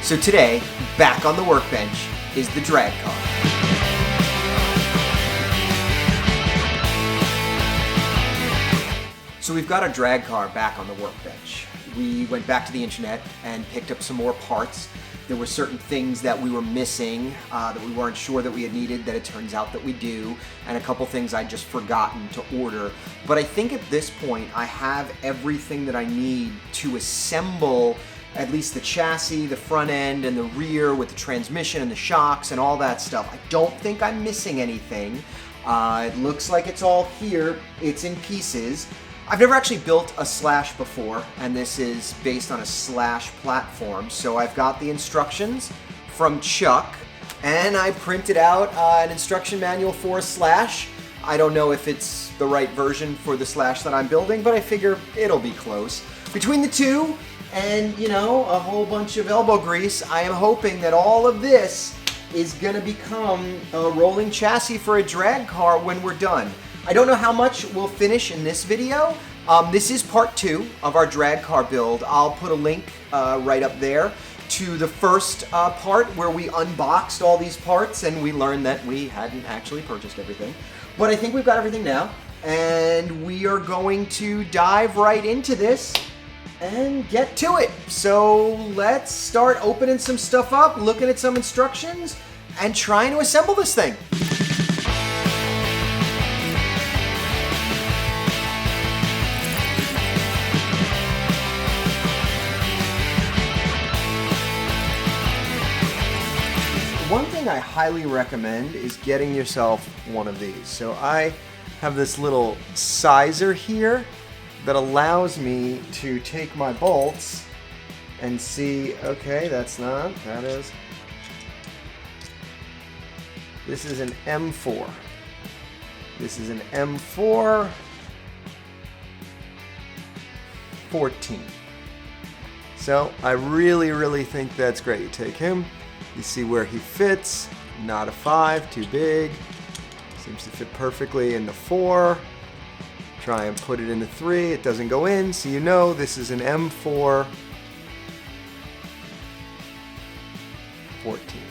So today, back on the workbench is the drag car. So we've got our drag car back on the workbench. We went back to the internet and picked up some more parts. There were certain things that we were missing, that we weren't sure that we had needed, that it turns out that we do, and a couple things I'd just forgotten to order. But I think at this point I have everything that I need to assemble at least the chassis, the front end, and the rear with the transmission and the shocks and all that stuff. I don't think I'm missing anything. It looks like it's all here. It's in pieces. I've never actually built a Slash before, and this is based on a Slash platform. So I've got the instructions from Chuck, and I printed out an instruction manual for a Slash. I don't know if it's the right version for the Slash that I'm building, but I figure it'll be close. Between the two, and you know, a whole bunch of elbow grease, I am hoping that all of this is gonna become a rolling chassis for a drag car when we're done. I don't know how much we'll finish in this video. This is part 2 of our drag car build. I'll put a link right up there to the first part where we unboxed all these parts and we learned that we hadn't actually purchased everything. But I think we've got everything now, and we are going to dive right into this and get to it. So let's start opening some stuff up, looking at some instructions, and trying to assemble this thing. One thing I highly recommend is getting yourself one of these. So I have this little sizer here that allows me to take my bolts and see, okay, that is. This is an M4. This is an M4 14. So I really think that's great. You take him, you see where he fits, not a 5, too big. Seems to fit perfectly in the 4. Try and put it in the 3, it doesn't go in, so you know this is an M4 14.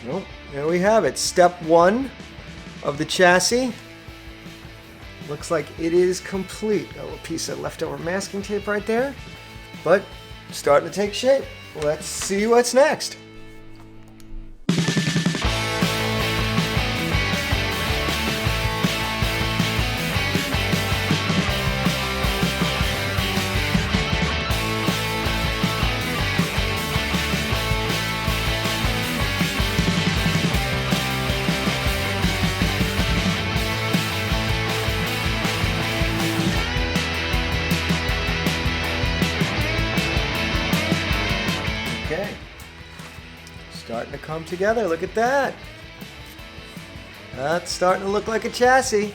Well, there we have it. Step 1 of the chassis. Looks like it is complete. A little piece of leftover masking tape right there, but starting to take shape. Let's see what's next. Starting to come together, look at that. That's starting to look like a chassis.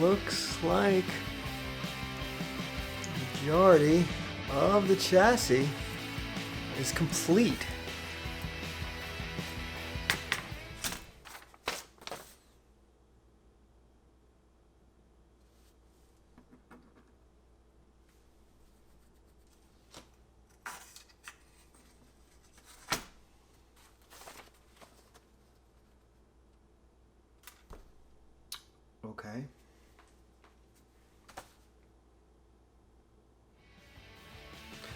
Looks like the majority of the chassis is complete. Okay.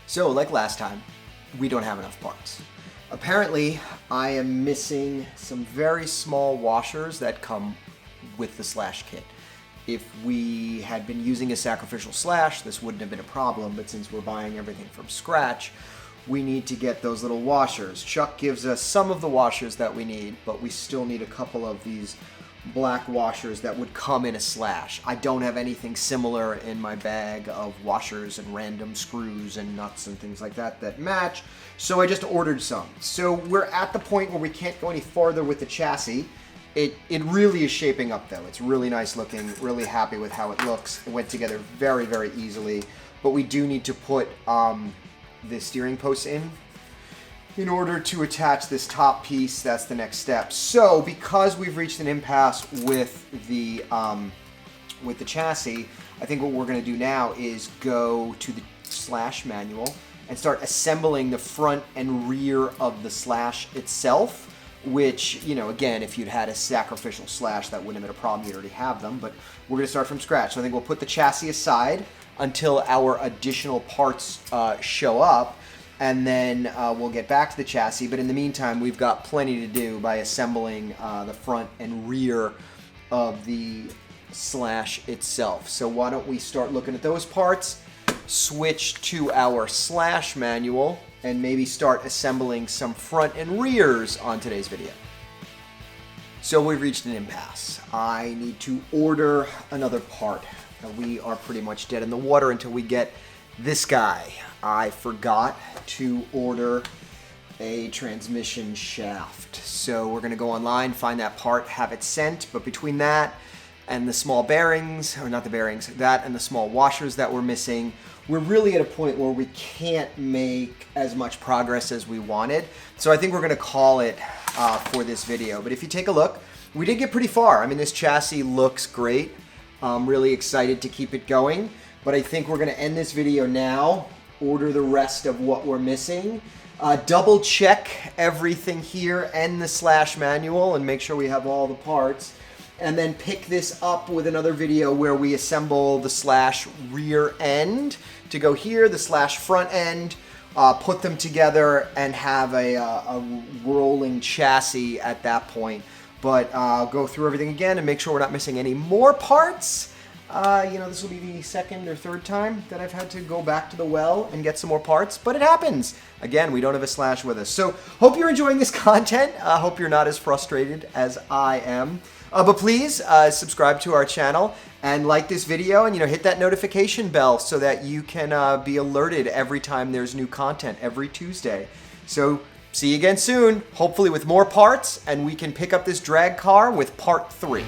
So, like last time, we don't have enough parts. Apparently, I am missing some very small washers that come with the slash kit. If we had been using a sacrificial slash, this wouldn't have been a problem, but since we're buying everything from scratch, we need to get those little washers. Chuck gives us some of the washers that we need, but we still need a couple of these black washers that would come in a slash. I don't have anything similar in my bag of washers and random screws and nuts and things like that that match, so I just ordered some. So we're at the point where we can't go any farther with the chassis. It really is shaping up though. It's really nice looking, really happy with how it looks. It went together very, very easily, but we do need to put the steering posts in order to attach this top piece. That's the next step. So because we've reached an impasse with the chassis, I think what we're going to do now is go to the slash manual and start assembling the front and rear of the slash itself, which, you know, again, if you'd had a sacrificial slash, that wouldn't have been a problem. You'd already have them, but we're going to start from scratch. So I think we'll put the chassis aside until our additional parts show up, and then we'll get back to the chassis. But in the meantime, we've got plenty to do by assembling the front and rear of the slash itself. So why don't we start looking at those parts, switch to our slash manual, and maybe start assembling some front and rears on today's video. So we've reached an impasse. I need to order another part. We are pretty much dead in the water until we get this guy. I forgot to order a transmission shaft. So we're gonna go online, find that part, have it sent, but between that and the small bearings, or not the bearings, that and the small washers that we're missing, we're really at a point where we can't make as much progress as we wanted. So I think we're gonna call it for this video. But if you take a look, we did get pretty far. I mean, this chassis looks great. I'm really excited to keep it going, but I think we're gonna end this video now, order the rest of what we're missing, double check everything here and the slash manual and make sure we have all the parts, and then pick this up with another video where we assemble the slash rear end to go here, the slash front end, put them together and have a rolling chassis at that point. But go through everything again and make sure we're not missing any more parts. You know, this will be the second or third time that I've had to go back to the well and get some more parts, but it happens. Again, we don't have a slash with us. So hope you're enjoying this content. Hope you're not as frustrated as I am. But please subscribe to our channel and like this video, and, you know, hit that notification bell so that you can be alerted every time there's new content every Tuesday. So see you again soon, hopefully with more parts, and we can pick up this drag car with part 3.